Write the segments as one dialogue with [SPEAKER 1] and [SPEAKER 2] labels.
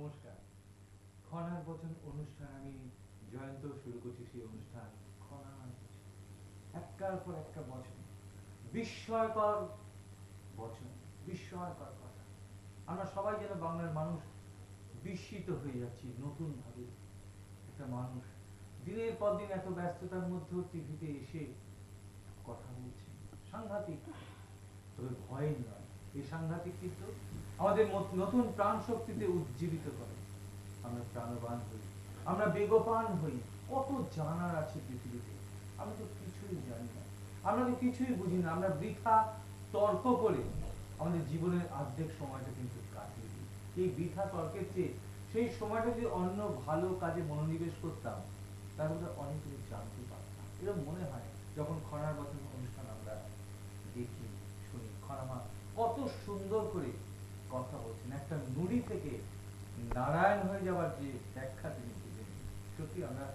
[SPEAKER 1] নমস্কার। খনার বচন অনুষ্ঠান আমি জয়ন্ত শুরু করছি। সেই অনুষ্ঠান খনার বচন, একটার পর একটা বচন, বিস্ময়কর বচন, বিস্ময়কর কথা। আমরা সবাই যেন বাংলার মানুষ বিস্মিত হয়ে যাচ্ছি নতুন ভাবে। একটা মানুষ দিনের পর দিন এত ব্যস্ততার মধ্যেও টিভিতে এসে কথা বলছে, সাংঘাতিক। তবে ভয় নয়, এই সাংঘাতিক কিন্তু আমাদের নতুন প্রাণ শক্তিতে উজ্জীবিত করে। আমরা প্রাণবান হই, আমরা বেগবান হই। কত জানার আছে পৃথিবীতে, আমরা তো কিছুই জানি না, আমরা তো কিছুই বুঝি না। আমরা বৃথা তর্ক করে আমাদের জীবনের অর্ধেক সময়টা কিন্তু কাটিয়ে দিই। এই বৃথা তর্কের চেয়ে সেই সময়টা যদি অন্য ভালো কাজে মনোনিবেশ করতাম, তাহলে অনেক কিছু জানতে পারতাম। এরকম মনে হয় যখন খনার বচন অনুষ্ঠান আমরা দেখি, শুনি। খনামা কত সুন্দর করে কথা বলছেন, একটা নুড়ি থেকে নারায়ণ হয়ে যাওয়ার যে ব্যাখ্যা তিনি দিলেন, সত্যি আমরা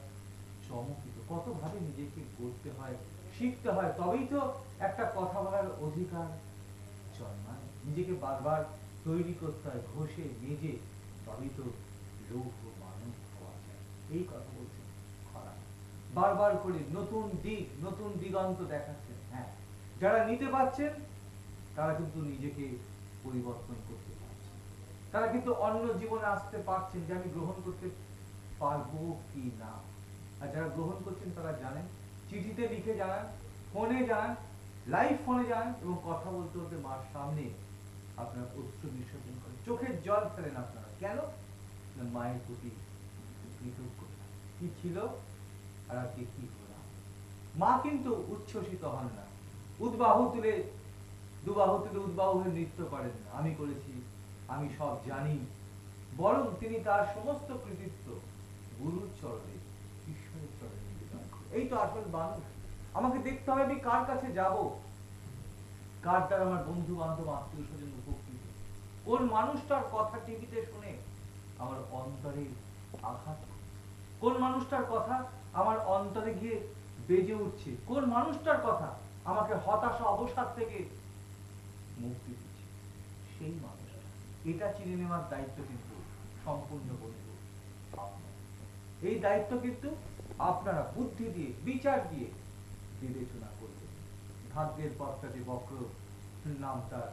[SPEAKER 1] চমকিত। কত ভাবে নিজেকে গড়তে হয়, শিখতে হয়, তবেই তো একটা কথা বলার অধিকার জন্মায়। নিজেকে বারবার তৈরি করতে হয়, ঘষে মেজে, তবেই তো লৌহ মানব হওয়া যায়। এই কথা বলছেন খরা, বারবার করে নতুন দিক, নতুন দিগন্ত দেখাচ্ছেন। হ্যাঁ, যারা নিতে পারছেন তারা কিন্তু নিজেকে পরিবর্তন করতে পারছেন, তারা কিন্তু অন্য জীবনে আসতে পারছেন যে আমি গ্রহণ করতে পারবো কি না। আর যারা গ্রহণ করছেন তারা জানেন, চিঠিতে লিখে জানান, ফোনে জানান, লাইভ ফোনে জানান, এবং কথা বলতে বলতে মার সামনে আপনারা অশ্রু বিসর্জন করেন, চোখের জল ফেলেন। আপনারা কেন? মায়ের প্রতি কৃতজ্ঞতা। কি ছিল আর আজকে কি হলাম। মা কিন্তু উচ্ছ্বসিত হন না, উদ্বাহু তুলে দুবাহু তুলে উদ্বাহু হয়ে নৃত্য করেন না, আমি করেছি, আমি সব জানি। বরং তিনি তার সমস্ত কৃতিত্ব গুরুর চরণে, ঈশ্বরের চরণে নিবেদন করেন। এই তো আসল মানুষ। আমাকে দেখতে হবে আমি কার কাছে যাব, কার দ্বারা আমার বন্ধু বান্ধব আত্মীয় স্বজন উপকৃত, কোন মানুষটার কথা টিভিতে শুনে আমার অন্তরে আঘাত, কোন মানুষটার কথা আমার অন্তরে গিয়ে বেজে উঠছে, কোন মানুষটার কথা আমাকে হতাশা অবসাদ থেকে মুক্তি দিচ্ছে, সেই মানুষটা। এটা চিনে নেওয়ার দায়িত্ব কিন্তু সম্পূর্ণ বন্ধু আপনার। এই দায়িত্ব কিন্তু আপনারা বুদ্ধি দিয়ে, বিচার দিয়ে বিবেচনা করবেন। ভাগ্যের পথটা যে বক্র, নাম তার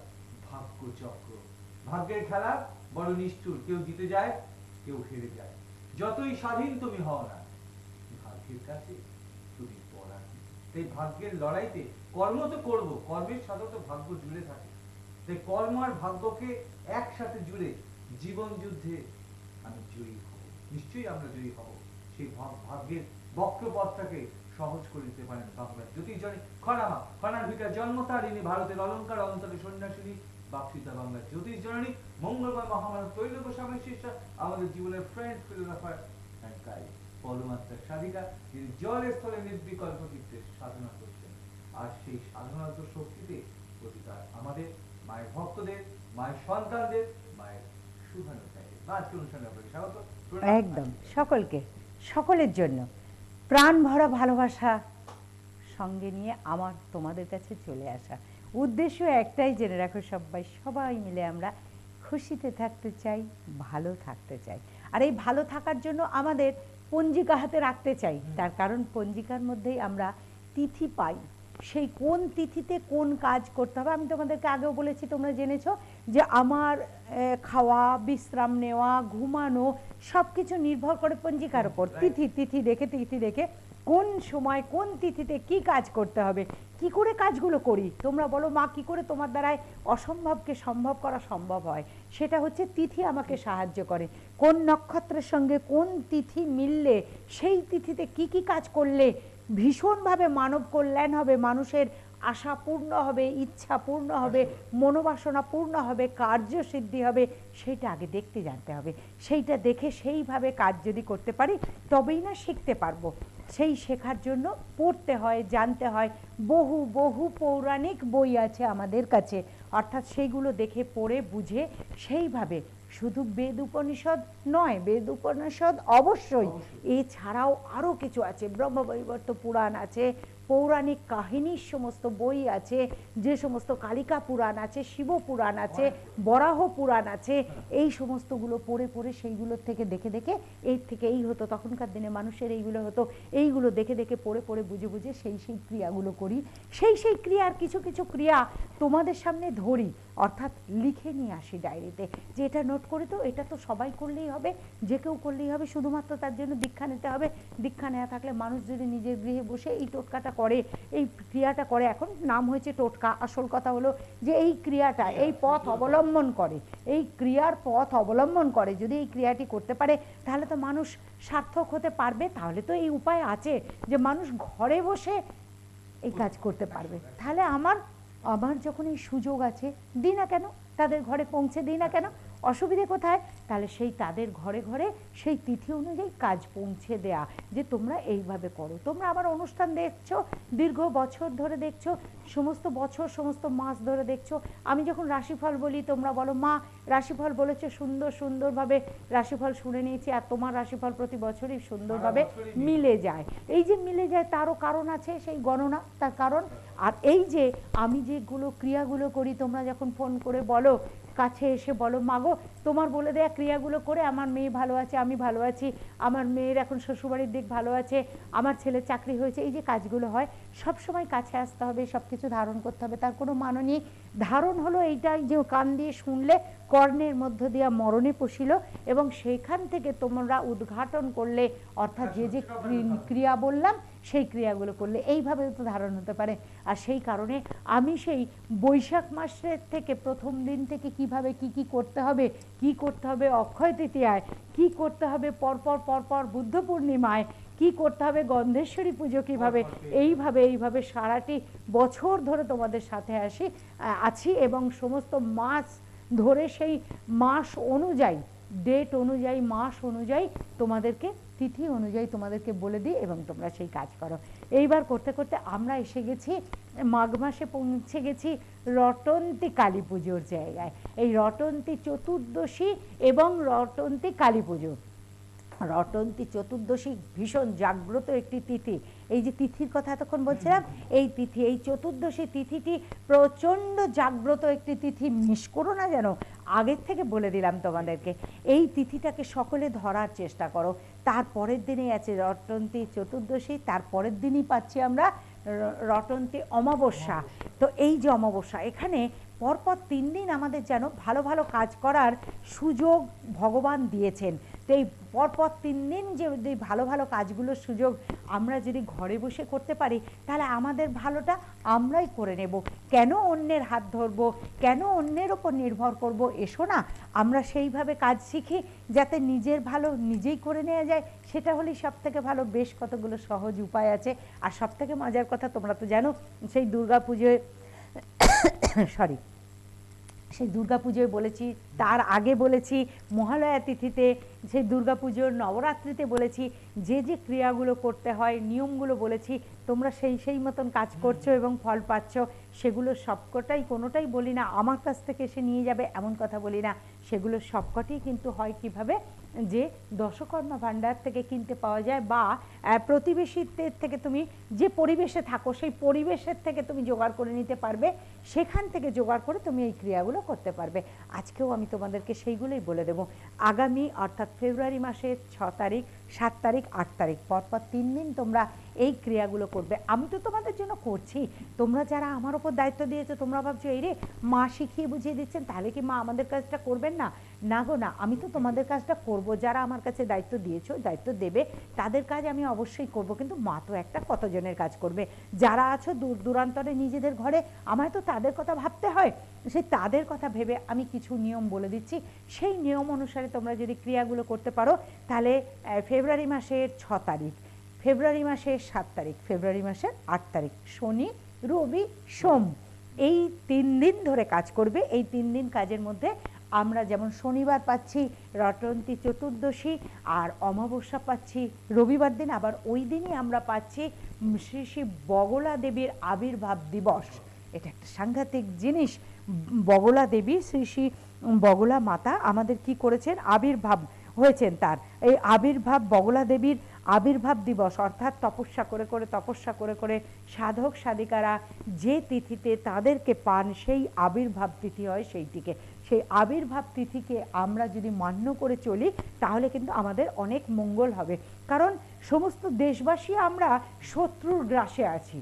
[SPEAKER 1] ভাগ্য চক্র। ভাগ্যের খেলা বড় নিষ্ঠুর, কেউ জিতে যায়, কেউ হেরে যায়। যতই স্বাধীন তুমি হও না, ভাগ্যের কাছে তুমি পরাধীন। তাই ভাগ্যের লড়াইতে কর্ম তো করবো, কর্মের সাথে তো ভাগ্য জুড়ে থাকে। তাই কর্ম আর ভাগ্যকে একসাথে জুড়ে জীবন যুদ্ধে আমি জয়ী হব, নিশ্চয়ই আমরা জয়ী হব। সেই ভাগ্যের বক্রপথটাকে সহজ করে দিতে পারেন বাংলার জ্যোতির্জনী খনামা। খনার ভিটা জন্ম তার, ইনি ভারতের অলঙ্কার, অন্তরে সন্ন্যাসিনী, বাক্সিতা বাংলার জ্যোতির্জননী, মঙ্গলময় মহামানব ত্রৈলোক্য স্বামী শিষ্যা, আমাদের জীবনের ফ্রেন্ড, ফিলোসফার এন্ড গাইড, পরমাত্মার সাধিকা, যিনি জলের স্থলে নির্বিকল্প চিত্তে সাধনা করছেন। আর সেই সাধনাত শক্তিতে অধিকার আমাদের মায়ের ভক্তদের, মায়ের সন্তানদের, মায়ের শুভানুধ্যায়ীদের। আজকে অনুষ্ঠানে আপনাকে স্বাগত।
[SPEAKER 2] একদম সকলকে, সকলের জন্য প্রাণ ভরা ভালোবাসা সঙ্গে নিয়ে আমার তোমাদের কাছে চলে আসা। উদ্দেশ্য একটাই, জেনে রাখো সবাই, সবাই মিলে আমরা খুশিতে থাকতে চাই, ভালো থাকতে চাই। আর এই ভালো থাকার জন্য আমাদের পঞ্জিকা হাতে রাখতে চাই। তার কারণ পঞ্জিকার মধ্যেই আমরা তিথি পাই, সেই কোন তিথিতে কোন কাজ করতে হবে। আমি তোমাদেরকে আগেও বলেছি, তোমরা জেনেছো যে আমার খাওয়া, বিশ্রাম নেওয়া, ঘুমানো সব কিছু নির্ভর করে পঞ্জিকার ওপর। তিথি দেখে কোন সময় কোন তিথিতে কি কাজ করতে হবে। কি করে কাজগুলো করি তোমরা বলো মা, কি করে তোমার দ্বারায় অসম্ভবকে সম্ভব করা সম্ভব হয়? সেটা হচ্ছে তিথি আমাকে সাহায্য করে। কোন নক্ষত্রের সঙ্গে কোন তিথি মিললে সেই তিথিতে কি কি কাজ করলে ভীষণভাবে মানব কল্যাণ হবে, মানুষের আশা পূর্ণ হবে, ইচ্ছা পূর্ণ হবে, মনোবাসনা পূর্ণ হবে, কার্যসিদ্ধি হবে, সেইটা আগে দেখতে জানতে হবে। সেইটা দেখে সেইভাবে কাজ যদি করতে পারি তবেই না শিখতে পারবো। সেই শেখার জন্য পড়তে হয়, জানতে হয়। বহু বহু পৌরাণিক বই আছে আমাদের কাছে, অর্থাৎ সেইগুলো দেখে পড়ে বুঝে সেইভাবে, শুধু বেদ উপনিষদ নয়, বেদ উপনিষদ অবশ্যই, এছাড়াও আরও কিছু আছে, ব্রহ্মবৈবর্ত পুরাণ আছে, পৌরাণিক কাহিনীর সমস্ত বই আছে, যে সমস্ত কালিকা পুরাণ আছে, শিব পুরাণ আছে, বরাহ পুরাণ আছে, এই সমস্তগুলো পড়ে পড়ে সেইগুলোর থেকে দেখে দেখে এই থেকে এই হতো, তখনকার দিনে মানুষের এইগুলো হতো, এইগুলো দেখে দেখে পড়ে পড়ে বুঝে বুঝে সেই ক্রিয়াগুলো করি। সেই ক্রিয়ার কিছু কিছু ক্রিয়া তোমাদের সামনে ধরি, অর্থাৎ লিখে নিয়ে আসি ডায়েরিতে, যে এটা নোট করে, তো এটা তো সবাই করলেই হবে, যে কেউ করলেই হবে, শুধুমাত্র তার জন্য দীক্ষা নিতে হবে। দীক্ষা নেওয়া থাকলে মানুষ যদি নিজের গৃহে বসে এই টোটকাটা করে, এই ক্রিয়াটা করে, এখন নাম হয়েছে টোটকা, আসল কথা হলো যে এই ক্রিয়াটা, এই পথ অবলম্বন করে, এই ক্রিয়ার পথ অবলম্বন করে, যদি এই ক্রিয়াটি করতে পারে তাহলে তো মানুষ সার্থক হতে পারবে। তাহলে তো এই উপায় আছে যে মানুষ ঘরে বসে এই কাজ করতে পারবে। তাহলে আমার যখন এই সুযোগ আছে, দিই না কেন, তাদের ঘরে পৌঁছে দিই না কেন, অসুবিধে কোথায়? তাহলে সেই তাদের ঘরে ঘরে সেই তিথি অনুযায়ী কাজ পৌঁছে দেয়া, যে তোমরা এইভাবে করো। তোমরা আমার অনুষ্ঠান দেখছো, দীর্ঘ বছর ধরে দেখছো, সমস্ত বছর সমস্ত মাস ধরে দেখছো। আমি যখন রাশিফল বলি তোমরা বলো মা রাশিফল বলেছো, সুন্দর সুন্দরভাবে রাশিফল শুনে নিয়েছি, আর তোমার রাশিফল প্রতি বছরই সুন্দরভাবে মিলে যায়। এই যে মিলে যায় তারও কারণ আছে, সেই গণনা তার কারণ। আর এই যে আমি যেগুলো ক্রিয়াগুলো করি, তোমরা যখন ফোন করে বলো, কাছে এসে বলো মাগো তোমার বলে দেয়া ক্রিয়াগুলো করে আমার মেয়ে ভালো আছে, আমি ভালো আছি, আমার মেয়ের এখন শ্বশুরবাড়ির দিক ভালো আছে, আমার ছেলের চাকরি হয়েছে, এই যে কাজগুলো হয়, সব সময় কাছে আসতে হবে, সব কিছু ধারণ করতে হবে, তার কোনো মানে নেই। ধারণ হলো এইটাই যে কান দিয়ে শুনলে কর্ণের মধ্য দিয়ে মরণে পশিল, এবং সেইখান থেকে তোমরা উদ্ঘাটন করলে, অর্থাৎ যে যে ক্রিয়া বললাম সেই ক্রিয়াগুলো করলে এইভাবে তো ধারণ হতে পারে। আর সেই কারণে আমি সেই বৈশাখ মাসের থেকে প্রথম দিন থেকে কিভাবে কি করতে হবে, কি করতে হবে অক্ষয় তৃতীয়ায়, কি করতে হবে পরপর পরপর বুদ্ধ পূর্ণিমায়, কি করতে হবে গন্ধেশ্বরী পুজো কীভাবে, এইভাবে সারাটি বছর ধরে তোমাদের সাথে আছি, এবং সমস্ত মাস ধরে সেই মাস অনুযায়ী, ডেট অনুযায়ী, মাস অনুযায়ী তোমাদেরকে, তিথি অনুযায়ী তোমাদেরকে বলে দিই, এবং তোমরা সেই কাজ করো। এইবার করতে করতে আমরা এসে গেছি মাঘ মাসে, পৌঁছে গেছি রটন্তী কালী পুজোর জায়গায়। এই রটন্তী চতুর্দশী এবং রটন্তী কালী পুজো, রটন্তী চতুর্দশী ভীষণ জাগ্রত একটি তিথি। এই যে তিথির কথা এতক্ষণ বলছিলাম, এই তিথি, এই চতুর্দশী তিথিটি প্রচণ্ড জাগ্রত একটি তিথি, মিস করো না যেন, আগের থেকে বলে দিলাম তোমাদেরকে। এই তিথিটাকে সকলে ধরার চেষ্টা করো। তারপরের দিনেই আছে রটন্তী চতুর্দশী, তারপরের দিনই পাচ্ছি আমরা রটন্তী অমাবস্যা। তো এই যে অমাবস্যা, এখানে পরপর 3 দিন আমাদের যেন ভালো ভালো কাজ করার সুযোগ ভগবান দিয়েছেন। তো এই পরপর 3 দিন যে ভালো ভালো কাজগুলোর সুযোগ আমরা যদি ঘরে বসে করতে পারি, তাহলে আমাদের ভালোটা আমরাই করে নেব। কেন অন্যের হাত ধরবো, কেন অন্যের ওপর নির্ভর করব? এসো না আমরা সেইভাবে কাজ শিখি, যাতে নিজের ভালো নিজেই করে নেওয়া যায়। সেটা হলেই সব থেকে ভালো। বেশ কতগুলো সহজ উপায় আছে। আর সব থেকে মজার কথা, তোমরা তো জানো সেই দুর্গা পুজোয় সেই দুর্গাপুজোয় বলেছি, তার আগে বলেছি মহালয়া তিথিতে, সেই দুর্গাপুজোর নবরাত্রিতে বলেছি, যে যে ক্রিয়াগুলো করতে হয়, নিয়মগুলো বলেছি, তোমরা সেই মতন কাজ করছো এবং ফল পাচ্ছ। সেগুলো সবকটাই, কোনোটাই বলি না আমার কাছ থেকে এসে নিয়ে যাবে এমন কথা বলি না, সেগুলো সবকটাই কিন্তু হয় কিভাবে, যে দশকর্মা ভাণ্ডার থেকে কিনতে পাওয়া যায়, বা প্রতিবেশীদের থেকে, তুমি যে পরিবেশে থাকো সেই পরিবেশের থেকে তুমি জোগাড় করে নিতে পারবে, সেখান থেকে জোগাড় করে তুমি এই ক্রিয়াগুলো করতে পারবে। আজকেও আমি তোমাদেরকে সেইগুলোই বলে দেবো। আগামী অর্থাৎ ফেব্রুয়ারি মাসের 6 তারিখ, 7 তারিখ, 8 তারিখ পরপর 3 দিন তোমরা এই ক্রিয়াগুলো করবে। আমি তো তোমাদের জন্য করছি, তোমরা যারা আমার ওপর দায়িত্ব দিয়েছো, তোমরা ভাবছো এই রে মা শিখিয়ে বুঝিয়ে দিচ্ছেন, তাহলে কি মা আমাদের কাজটা করবেন না? না গো না, আমি তো তোমাদের কাজটা করব। যারা আমার কাছে দায়িত্ব দিয়েছো, দায়িত্ব দেবে, তাদের কাজ আমি অবশ্যই করব। কিন্তু মা তো একটা কতজনের কাজ করবে? যারা আছো দূর দূরান্তরে নিজেদের ঘরে, আমায় তো তাদের কথা ভাবতে হয়। সেই তাদের কথা ভেবে আমি কিছু নিয়ম বলে দিচ্ছি। সেই নিয়ম অনুসারে তোমরা যদি ক্রিয়াগুলো করতে পারো, তাহলে ফেব্রুয়ারি মাসের 6 তারিখ, ফেব্রুয়ারি মাসের 7 তারিখ, ফেব্রুয়ারি মাসের 8 তারিখ, শনি, রবি, সোম, এই 3 দিন ধরে কাজ করবে। এই 3 দিন কাজের মধ্যে আমরা যেমন শনিবার পাচ্ছি রটন্তী চতুর্দশী, আর অমাবস্যা পাচ্ছি রবিবার দিন, আবার ওই দিনই আমরা পাচ্ছি শ্রী শ্রী বগলা দেবীর আবির্ভাব দিবস। এটা একটা সাংঘাতিক জিনিস। বগলা দেবী, শ্রী শ্রী বগলা মাতা আমাদের কি করেছেন? আবির্ভাব, হয়েছেন তার এই আবির্ভাব, বগলা দেবীর আবির্ভাব দিবস, অর্থাৎ তপস্যা করে করে সাধক সাধিকারা যে তিথিতে তাদেরকে পান সেই আবির্ভাব তিথি হয় সেইটিকে। সেই আবির্ভাব তিথিকে আমরা যদি মান্য করে চলি তাহলে কিন্তু আমাদের অনেক মঙ্গল হবে। কারণ সমস্ত দেশবাসী আমরা শত্রুর গ্রাসে আছি,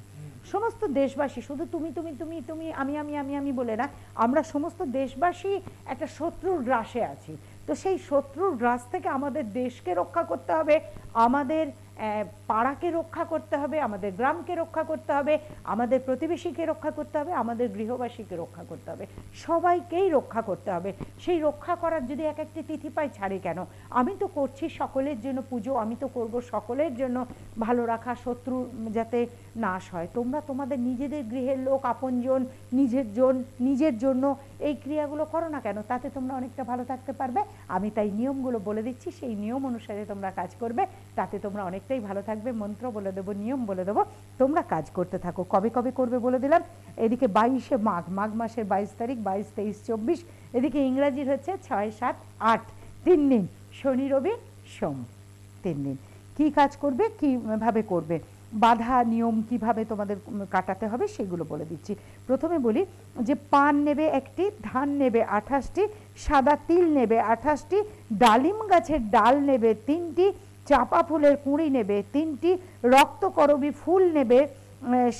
[SPEAKER 2] সমস্ত দেশবাসী, শুধু তুমি তুমি তুমি তুমি আমি আমি আমি আমি বলে না, আমরা সমস্ত দেশবাসী একটা শত্রুর গ্রাসে আছি। তো সেই শত্রুর গ্রাস থেকে আমাদের দেশকে রক্ষা করতে হবে, আমাদের পাড়াকে রক্ষা করতে হবে, আমাদের গ্রামকে রক্ষা করতে হবে, আমাদের প্রতিবেশীকে রক্ষা করতে হবে, আমাদের গৃহবাসীকে রক্ষা করতে হবে, সবাইকেই রক্ষা করতে হবে। সেই রক্ষা করার যদি এক একটি তিথি পাই, ছাড়ি কেন? আমি তো করছি সকলের জন্য পুজো, আমি তো করব সকলের জন্য ভালো রাখা, শত্রু যাতে নাশ হয়। তোমরা তোমাদের নিজেদের গৃহের লোক, আপনজন, নিজের জন্য এই ক্রিয়াগুলো করো না কেন? তাতে তোমরা অনেকটা ভালো থাকতে পারবে। আমি তাই নিয়মগুলো বলে দিচ্ছি, সেই নিয়ম অনুসারে তোমরা কাজ করবে, তাতে তোমরা অনেকটাই ভালো থাকবে। মন্ত্র বলে দেবো, নিয়ম বলে দেবো, তোমরা কাজ করতে থাকো। কবে কবে করবে বলে দিলাম। এদিকে 22শে মাঘ মাসের 22 তারিখ, 22, 23, 24। এদিকে ইংরাজির হচ্ছে 6, 7, 8, 3 দিন, শনি রবি সোম, 3 দিন। কী কাজ করবে, কীভাবে করবে, বাধা নিয়ম কিভাবে তোমাদের কাটাতে হবে সেগুলো বলে দিচ্ছি। প্রথমে বলি যে পান নেবে 1টি, ধান নেবে 28টি, সাদা তিল নেবে 28টি, ডালিম গাছের ডাল নেবে 3টি, চাপা ফুলের কুঁড়ি নেবে 3টি, রক্তকরবী ফুল নেবে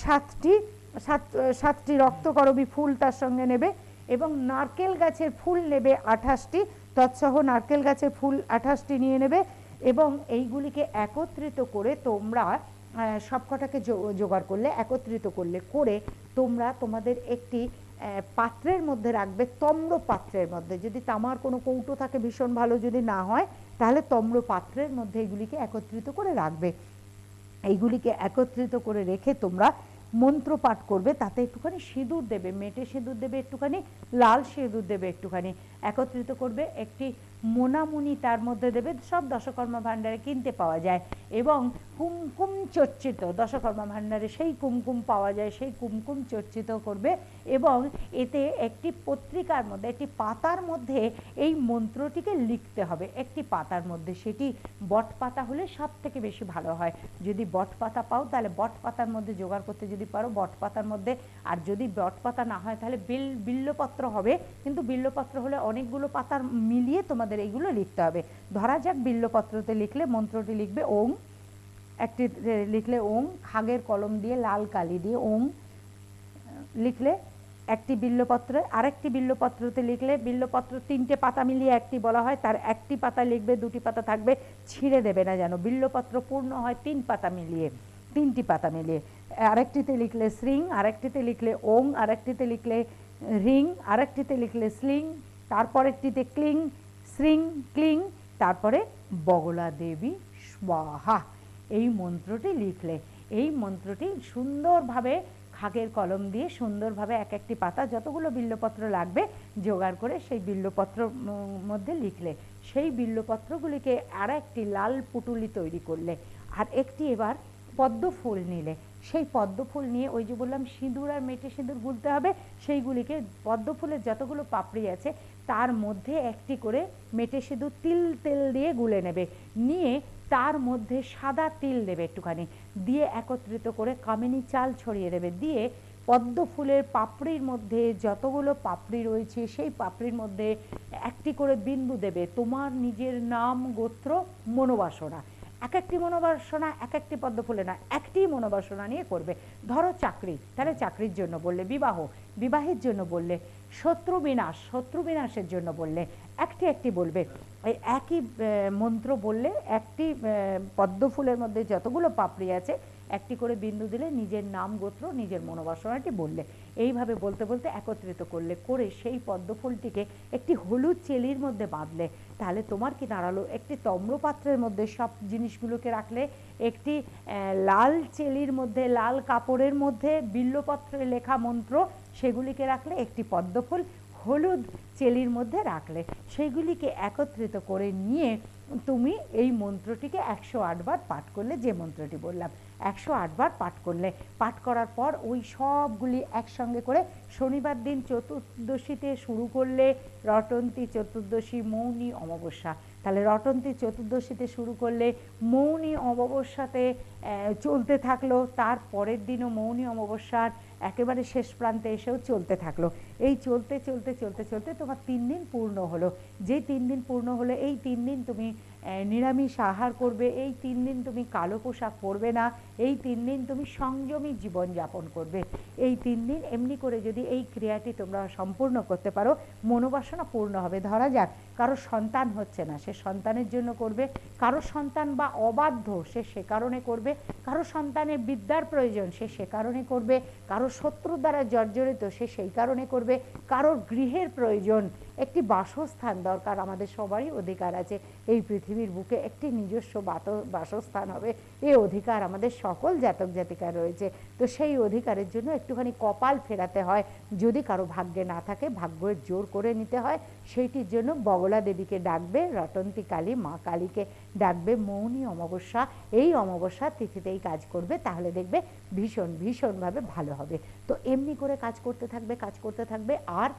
[SPEAKER 2] 7টি রক্তকরবী ফুল তার সঙ্গে নেবে, এবং নারকেল গাছের ফুল নেবে 28টি, তৎসহ নারকেল গাছের ফুল 28টি নিয়ে নেবে। এবং এইগুলিকে একত্রিত করে তোমরা সবকটাকে জোগাড় করলে, একত্রিত করে তোমরা তোমাদের একটি পাত্রের মধ্যে রাখবে, তম্র পাত্রের মধ্যে। যদি তামার কোনো কৌটো থাকে ভীষণ ভালো, যদি না হয় তাহলে তম্র পাত্রের মধ্যে এগুলিকে একত্রিত করে রাখবে। এইগুলিকে একত্রিত করে রেখে তোমরা মন্ত্র পাঠ করবে। তাতে একটুখানি সিঁদুর দেবে, মেটে সিঁদুর দেবে একটুখানি, লাল সিঁদুর দেবে একটুখানি, একত্রিত করবে। একটি মোনামুনি তার মধ্যে দেবে, সব দশকর্মা ভাণ্ডারে কিনতে পাওয়া যায়। এবং কুমকুম চর্চিত, দশকর্মা ভাণ্ডারে সেই কুমকুম পাওয়া যায়, সেই কুমকুম চর্চিত করবে। এবং এতে একটি পত্রিকার মধ্যে, একটি পাতার মধ্যে এই মন্ত্রটিকে লিখতে হবে, একটি পাতার মধ্যে। সেটি বট পাতা হলে সব থেকে বেশি ভালো হয়। যদি বট পাতা পাও তাহলে বট পাতার মধ্যে জোগাড় করতে যদি পারো, বট পাতার মধ্যে। আর যদি বট পাতা না হয় তাহলে বিল্লপত্র হবে, কিন্তু বিল্লপত্র হলে অনেকগুলো পাতার মিলিয়ে তোমাদের এইগুলো লিখতে হবে। ধরা যাক বিল্লপত্রতে লিখলে মন্ত্রটি লিখবে ওং, একটি লিখলে ওং, খাগের কলম দিয়ে লাল কালি দিয়ে ওং লিখলে একটি বিল্লপত্রে। আরেকটি বিল্লপত্রতে লিখলে, বিল্লপত্র 3টে পাতা মিলিয়ে একটি বলা হয়, তার একটি পাতা লিখবে, 2টি পাতা থাকবে, ছিঁড়ে দেবে না যেন। বিল্লপত্র পূর্ণ হয় 3 পাতা মিলিয়ে, 3টি পাতা মিলিয়ে। আরেকটিতে লিখলে শ্রিং, আরেকটিতে লিখলে ওং, আরেকটিতে লিখলে রিং, আরেকটিতে লিখলে স্লিং, তারপরেরটিতে ক্লিং, শ্রিং, ক্লিং, তারপরে বগলা দেবী স্বাহা। এই মন্ত্রটি লিখলে, এই মন্ত্রটি সুন্দরভাবে খাগের কলম দিয়ে সুন্দরভাবে এক একটি পাতা, যতগুলো বিল্লপত্র লাগবে জোগাড় করে সেই বিল্লপত্র মধ্যে লিখলে। সেই বিল্লপত্রগুলিকে আর একটি লাল পুটুলি তৈরি করলে। আর একটি এবার পদ্ম ফুল নিলে, সেই পদ্ম ফুল নিয়ে ওই যে বললাম সিঁদুর আর মেটে সিঁদুর গুলতে হবে, সেইগুলিকে পদ্ম ফুলের যতগুলো পাপড়ি আছে তার মধ্যে একটি করে মেটে সিঁদুর তেল দিয়ে গুলে নেবে। নিয়ে তার মধ্যে সাদা তিল দেবে একটুখানি, দিয়ে একত্রিত করে কামিনী চাল ছড়িয়ে দেবে। দিয়ে পদ্ম ফুলের পাপড়ির মধ্যে যতগুলো পাপড়ি রয়েছে সেই পাপড়ির মধ্যে একটি করে বিন্দু দেবে, তোমার নিজের নাম, গোত্র, মনোবাসনা। এক একটি মনোবাসনা, এক একটি পদ্ম ফুলে না, একটি মনোবাসনা নিয়ে করবে। ধরো চাকরি, তাহলে চাকরির জন্য বললে, বিবাহের জন্য বললে, শত্রু বিনাশের জন্য বললে, একটি বলবে। এই একই মন্ত্র বললে, একটি পদ্ম ফুলের মধ্যে যতগুলো পাপড়ি আছে একটি করে বিন্দু দিলে, নিজের নাম, গোত্র, নিজের মনোবাসনাটি বললে। এইভাবে বলতে বলতে একত্রিত করলে, করে সেই পদ্ম ফুলটিকে একটি হলুদ চেলির মধ্যে বাঁধলে। তাহলে তোমার কি দাঁড়ালো, একটি তম্রপাত্রের মধ্যে সব জিনিসগুলোকে রাখলে, একটি লাল চেলির মধ্যে, লাল কাপড়ের মধ্যে বিল্লপত্রে লেখা মন্ত্র সেগুলিকে রাখলে, একটি পদ্মফুল, হলুদ চেলির মধ্যে রাখলে, সেইগুলিকে একত্রিত করে নিয়ে তুমি এই মন্ত্রটিকে 108 বার পাঠ করলে, যে মন্ত্রটি বললাম 108 বার পাঠ করলে। পাঠ করার পর ওই সবগুলি একসঙ্গে করে শনিবার দিন চতুর্দশীতে শুরু করলে, রটন্তী চতুর্দশী, মৌনী অমাবস্যা, তাহলে রটন্তী চতুর্দশীতে শুরু করলে মৌনী অমাবস্যাতে চলতে থাকলো, তার পরের দিনও মৌনী অমাবস্যার একেবারে শেষ প্রান্তে এসেও চলতে থাকলো। এই চলতে চলতে চলতে চলতে তোমার 3 দিন পূর্ণ হলো। যে 3 দিন পূর্ণ হলো, এই 3 দিন তুমি নিরামিষ আহার করবে, এই 3 দিন তুমি কালো পোশাক পরবে না, এই 3 দিন তুমি সংযমী জীবনযাপন করবে। এই 3 দিন এমনি করে যদি এই ক্রিয়াটি তোমরা সম্পূর্ণ করতে পারো, মনোবাসনা পূর্ণ হবে। ধরা যাক কারো সন্তান হচ্ছে না, সে সন্তানের জন্য করবে, কারো সন্তান বা অবাধ্য সে কারণে করবে, কারো সন্তানের বিদ্যার প্রয়োজন সে কারণে করবে, কারো শত্রুর দ্বারা জর্জরিত সে সেই কারণে করবে, কারোর গৃহের প্রয়োজন, একটি বাসস্থান দরকার। আমাদের সবারই অধিকার আছে এই পৃথিবীর বুকে একটি নিজস্ব বাসস্থান হবে, এই অধিকার আমাদের সকল জাতক জাতিকার রয়েছে। তো সেই অধিকারের জন্য একটুখানি কপাল ফেরাতে হয়, যদি কারো ভাগ্যে না থাকে ভাগ্যের জোর করে নিতে হয়। সেইটির জন্য বগলা দেবীকে ডাকবে, রটন্তী কালী মা কালীকে ডাকবে, মৌনী অমাবস্যা, এই অমাবস্যা তিথিতেই কাজ করবে, তাহলে দেখবে ভীষণ ভীষণভাবে ভালো হবে। তো এমনি করে কাজ করতে থাকবে, কাজ করতে থাকবে। আর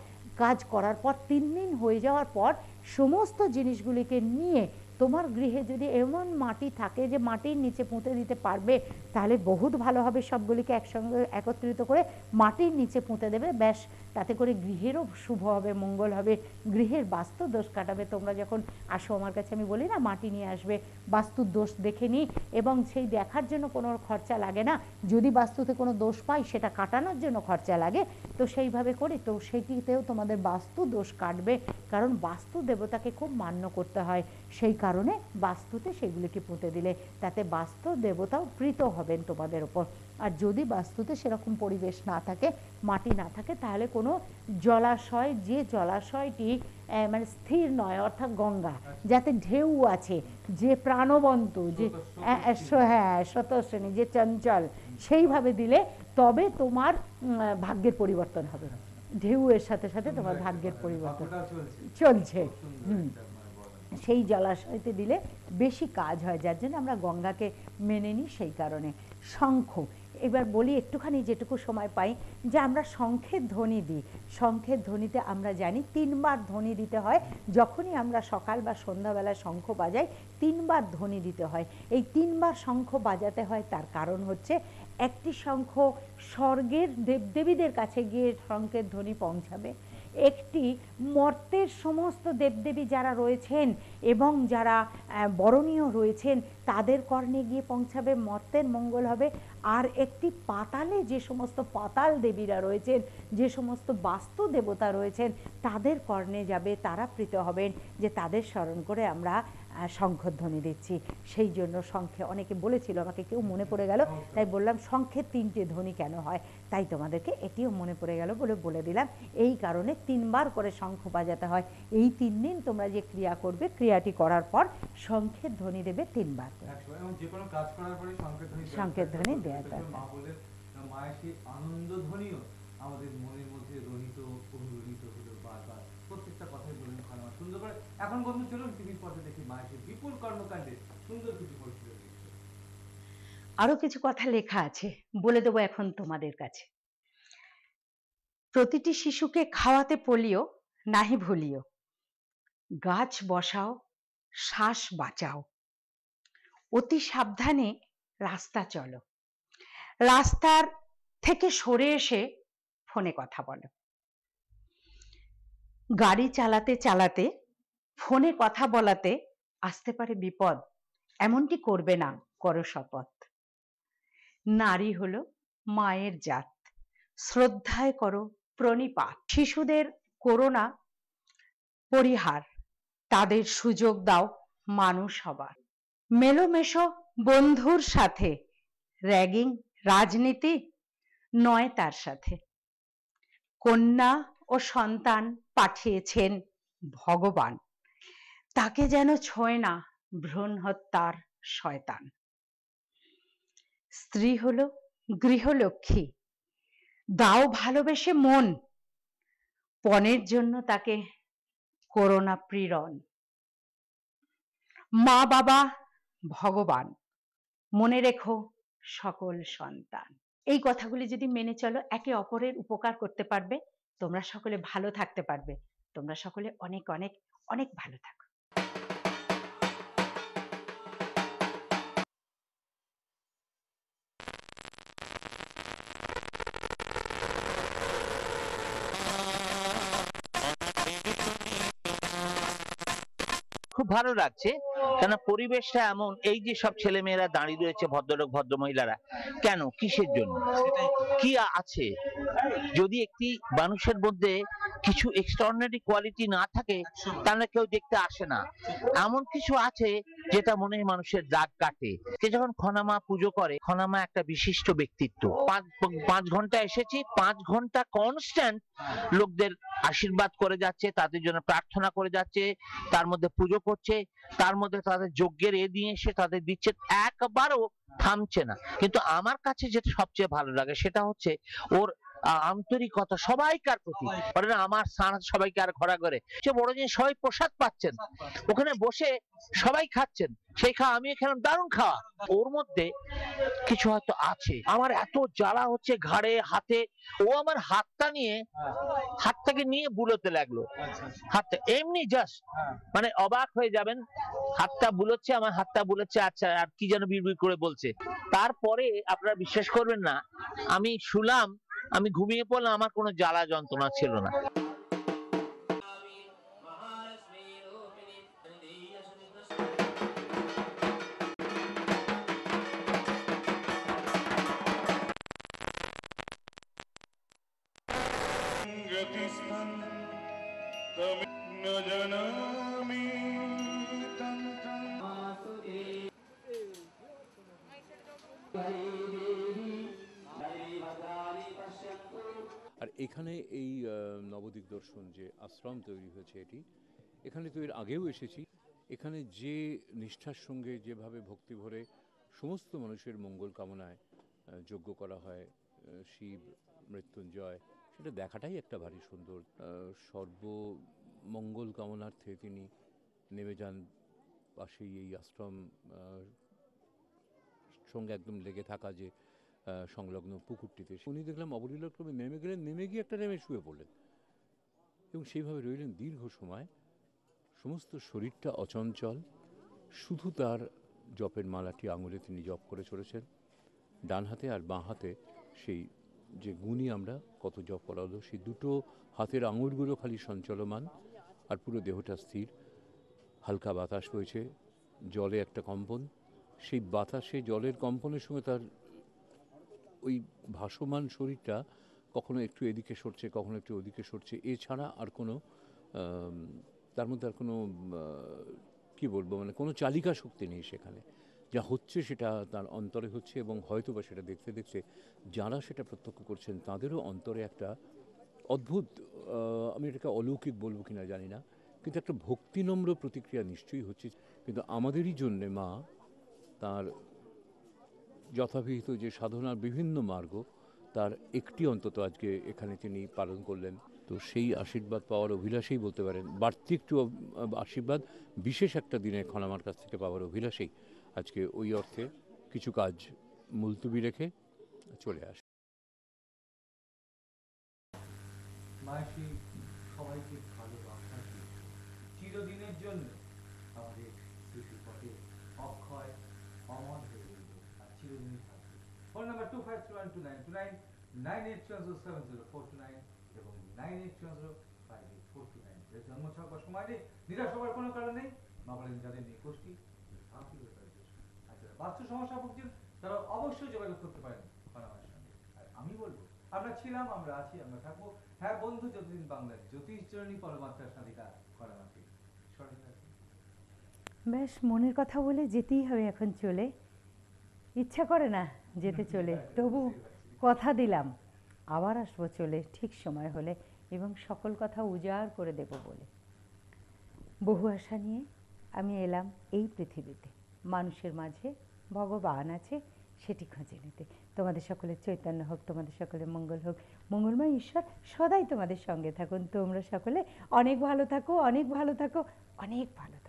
[SPEAKER 2] কাজ করার পর 3 দিন হয়ে যাওয়ার পর সমস্ত জিনিসগুলিকে নিয়ে, তোমার গৃহে যদি এমন মাটি থাকে যে মাটির নিচে পুঁতে দিতে পারবে, তাহলে বহুত ভালো হবে। সবগুলিকে একসঙ্গে একত্রিত করে মাটির নিচে পুঁতে দেবে, ব্যাস, তাতে করে গৃহেরও শুভ হবে, মঙ্গল হবে, গৃহের বাস্তু দোষ কাটাবে। তোমরা যখন আসো আমার কাছে, আমি বলি না মাটি নিয়ে আসবে, বাস্তুর দোষ দেখে নিই, এবং সেই দেখার জন্য কোনো খরচা লাগে না, যদি বাস্তুতে কোনো দোষ পাই সেটা কাটানোর জন্য খরচা লাগে, তো সেইভাবে করি। তো সেটিতেও তোমাদের বাস্তু দোষ কাটবে, কারণ বাস্তু দেবতাকে খুব মান্য করতে হয়, সেই কারণে বাস্তুতে সেগুলিকে পুঁতে দিলে তাতে বাস্তু দেবতাও প্রীত হবেন তোমাদের ওপর। আর যদি বাস্তুতে সেরকম পরিবেশ না থাকে, মাটি না থাকে, তাহলে কোনো জলাশয়, যে জলাশয়টি মানে স্থির নয়, অর্থাৎ গঙ্গা যাতে ঢেউ আছে, যে প্রাণবন্ত, যে হ্যাঁ স্রোতস্বিনী, যে চঞ্চল, সেইভাবে দিলে তবে তোমার ভাগ্যের পরিবর্তন হবে। ঢেউয়ের সাথে সাথে তোমার ভাগ্যের পরিবর্তন চলছে। সেই জলাশয়তে দিলে বেশি কাজ হয়, যার জন্য আমরা গঙ্গাকে মেনে নিই, সেই কারণে। শঙ্খ, এবার বলি একটুখানি যেটুকু সময় পাই, যে আমরা শঙ্খের ধ্বনি দিই। শঙ্খের ধ্বনিতে আমরা জানি 3 বার ধ্বনি দিতে হয়। যখনই আমরা সকাল বা সন্ধ্যাবেলায় শঙ্খ বাজাই, 3 বার ধ্বনি দিতে হয়। এই 3 বার শঙ্খ বাজাতে হয়, তার কারণ হচ্ছে একটি শঙ্খ স্বর্গের দেবদেবীদের কাছে গিয়ে শঙ্খের ধ্বনি পৌঁছাবে, একটি মর্তের সমস্ত দেবদেবী যারা রয়েছেন এবং যারা বরণীয় রয়েছেন তাদের কর্ণে গিয়ে পৌঁছাবে, মর্তের মঙ্গল হবে। আর একটি পাতালে যে সমস্ত পাতাল দেবীরা রয়েছেন, যে সমস্ত বাস্তু দেবতা রয়েছেন, তাদের কর্ণে যাবে, তারা প্রীত হবেন যে তাদের স্মরণ করে আমরা শঙ্খধ্বনি দিচ্ছি। সেই জন্য শঙ্খে, অনেকে বলেছিল আমাকে, কেউ মনে পড়ে গেল, তাই বললাম শঙ্খের 3টে ধ্বনি কেন হয়, তাই তোমাদেরকে এটিও মনে পড়ে গেল বলে দিলাম। এই কারণে 3 বার করে শঙ্খ বাজাতে হয়। এই 3 দিন তোমরা যে ক্রিয়া করবে, ক্রিয়াটি করার পর শঙ্খের ধ্বনি দেবে 3 বার করে।
[SPEAKER 1] যে কোনো কাজ করার পরে
[SPEAKER 2] শঙ্খের ধ্বনি দেওয়া দরকার।
[SPEAKER 1] মায়ের সেই আনন্দ ধ্বনিও আমাদের মনের মধ্যে রহিত অনুরণিত হলো বারবার, প্রত্যেকটা কথাই বললেন খানমা সুন্দর করে। এখন বন্ধু চলুন টিভির পর্দা দেখি মায়ের সেই বিপুল কর্মকাণ্ডে সুন্দর কিছু পরিচিত।
[SPEAKER 2] আরো কিছু কথা লেখা আছে, বলে দেবো এখন তোমাদের কাছে। প্রতিটি শিশুকে খাওয়াতে পোলিও নাহি ভুলিও, গাছ বসাও শ্বাস বাঁচাও, অতি সাবধানে রাস্তা চলো, রাস্তার থেকে সরে এসে ফোনে কথা বলো, গাড়ি চালাতে চালাতে ফোনে কথা বলাতে আসতে পারে বিপদ, এমনটি করবে না, করো শপথ। নারী হলো মায়ের জাত, শ্রদ্ধায় করো প্রণিপাত। শিশুদের করোনা পরিহার, তাদের সুযোগ দাও মানুষ হবার। মেলোমেশো বন্ধুর সাথে, র্যাগিং রাজনীতি নয় তার সাথে। কন্যা ও সন্তান পাঠিয়েছেন ভগবান, তাকে যেন ছোঁয় না ভ্রূণ হত্যার শয়তান। স্ত্রী হলো গৃহলক্ষ্মী, দাও ভালোবেসে মন, পণের জন্য তাকে করোনা প্রেরণ। মা বাবা ভগবান, মনে রেখো সকল সন্তান। এই কথাগুলি যদি মেনে চলো, একে অপরের উপকার করতে পারবে, তোমরা সকলে ভালো থাকতে পারবে। তোমরা সকলে অনেক অনেক অনেক ভালো থাকো।
[SPEAKER 3] খুব ভালো লাগছে, কেন পরিবেশটা এমন, এই যে সব ছেলেমেয়েরা দাঁড়িয়ে রয়েছে, ভদ্রলোক ভদ্রমহিলারা, কেন, কিসের জন্য, কি আছে? যদি একটি মানুষের মধ্যে কিছু এক্সট্রাঅর্ডিনারি কোয়ালিটি না থাকে, তাহলে কেউ দেখতে আসে না। এমন কিছু আছে যেটা মনে হয় মানুষের দাগ কাটে। কে যখন খনামা পুজো করে, খনামা একটা বিশিষ্ট ব্যক্তিত্ব। 5 ঘন্টা এসেছি, 5 ঘন্টা কনস্ট্যান্ট লোকদের আশীর্বাদ করে যাচ্ছে, তাদের জন্য প্রার্থনা করে যাচ্ছে, তার মধ্যে পুজো করছে, তার মধ্যে তাদের যজ্ঞের নিয়ে এসে তাদের দিচ্ছে, একবারও থামছে না। কিন্তু আমার কাছে যেটা সবচেয়ে ভালো লাগে সেটা হচ্ছে ওর আন্তরিকতা সবাইকার প্রতি। আমার সবাইকে আর ঘোরা করে সে বড় জিনিস, সবাই প্রসাদ পাচ্ছেন, ওখানে বসে সবাই খাচ্ছেন, সেই খাওয়া আমি খেলাম, দারুণ খাওয়া। ওর মধ্যে কিছু হয়তো আছে। আমার এত জ্বালা হচ্ছে ঘাড়ে, হাতে, ও আমার হাতটাকে নিয়ে বুলোতে লাগলো, হাতটা এমনি জাস্ট, মানে অবাক হয়ে যাবেন, হাতটা বুলোচ্ছে, আমার হাতটা বুলোচ্ছে, আচ্ছা, আর কি যেন বিড়বিড় করে বলছে। তারপরে আপনারা বিশ্বাস করবেন না, আমি শুলাম, আমি ঘুমিয়ে পড়লাম, আমার কোনো জ্বালা যন্ত্রণা ছিল না।
[SPEAKER 4] আর এখানে এই নবদ্বীপ দর্শন যে আশ্রম তৈরি হয়েছে, এখানে তো এর আগেও এসেছি। এখানে যে নিষ্ঠার সঙ্গে যেভাবে ভক্তি ভরে সমস্ত মানুষের মঙ্গল কামনায় যজ্ঞ করা হয়, শিব মৃত্যুঞ্জয়, সেটা দেখাটাই একটা ভারী সুন্দর। সর্বমঙ্গল কামনার্থে তিনি নেমে যান পাশেই এই আশ্রম সঙ্গে একদম লেগে থাকা যে সংলগ্ন পুকুরটিতে। উনি দেখলাম অবলীলাক্রমে নেমে গেলেন, নেমে গিয়ে একটা নেমে শুয়ে পড়লেন এবং সেইভাবে রইলেন দীর্ঘ সময়। সমস্ত শরীরটা অচঞ্চল, শুধু তার জপের মালাটি আঙুলে তিনি জপ করে চলেছেন, ডান হাতে আর বাঁ হাতে সেই যে গুণী আমরা কত জপ করা হলো, সেই দুটো হাতের আঙুলগুলো খালি সঞ্চলমান, আর পুরো দেহটা স্থির। হালকা বাতাস বইছে, জলে একটা কম্পন, সেই বাতাসে জলের কম্পনের সঙ্গে তার ওই ভাসমান শরীরটা কখনো একটু এদিকে সরছে, কখনো একটু ওদিকে সরছে, এছাড়া আর কোনো তার মধ্যে আর কোনো কী বলবো, মানে কোনো চালিকা শক্তি নেই সেখানে। যা হচ্ছে সেটা তার অন্তরে হচ্ছে, এবং হয়তো বা সেটা দেখতে দেখতে যারা সেটা প্রত্যক্ষ করছেন তাদেরও অন্তরে একটা অদ্ভুত, আমি এটাকে অলৌকিক বলবো কিনা জানি না, কিন্তু একটা ভক্তিনম্র প্রতিক্রিয়া নিশ্চয়ই হচ্ছে। কিন্তু আমাদেরই জন্যে মা তার যথাবিহিত যে সাধনার বিভিন্ন মার্গ, তার একটি অন্তত আজকে এখানে তিনি পালন করলেন। তো সেই আশীর্বাদ পাওয়ার অভিলাষেই বলতে পারেন, বাড়তি একটু আশীর্বাদ বিশেষ একটা দিনে খনামার কাছ থেকে পাওয়ার অভিলাষেই আজকে ওই অর্থে কিছু কাজ মুলতুবি রেখে চলে আসে।
[SPEAKER 1] মাসি সবাইকে ভালোবাসা দিয়ে চিরদিনের জন্য আমাদের স্মৃতিপটে অক্ষয় অমর হয়ে রইল আর চিরদিনই থাকবে। ফোন নাম্বার 25312929, 9870704229 এবং 9870584229। জন্ম ছক বা সময় নেই, নিরাশ হবার কোনো কারণ নেই। মা বলেন যাদের নেই কোষ্ঠী, আর যারা বাস্তু সমস্যা ভুগছেন তারা অবশ্যই যোগাযোগ করতে পারেন আমার সঙ্গে। আর আমি বলবো, আমরা ছিলাম, আমরা আছি, আমরা থাকবো। হ্যাঁ বন্ধু, যতদিন বাংলার জ্যোতিষজননী পরমাত্মার সাধিকা করামাতে সঠিক আছে।
[SPEAKER 2] ব্যাস, মনের কথা বলে যেতেই হবে এখন চলে। ইচ্ছা করে না যেতে চলে, তবু কথা দিলাম আবার আসবো চলে ঠিক সময় হলে, এবং সকল কথা উজাড় করে দেব বলে। বহু আশা নিয়ে আমি এলাম এই পৃথিবীতে। মানুষের মাঝে ভগবান আছে, সেটি খুঁজে নিতে। তোমাদের সকলের চৈতন্য হোক, তোমাদের সকলের মঙ্গল হোক, মঙ্গলময় ঈশ্বর সদাই তোমাদের সঙ্গে থাকুন। তোমরা সকলে অনেক ভালো থাকো, অনেক ভালো থাকো, অনেক ভালো থাকো।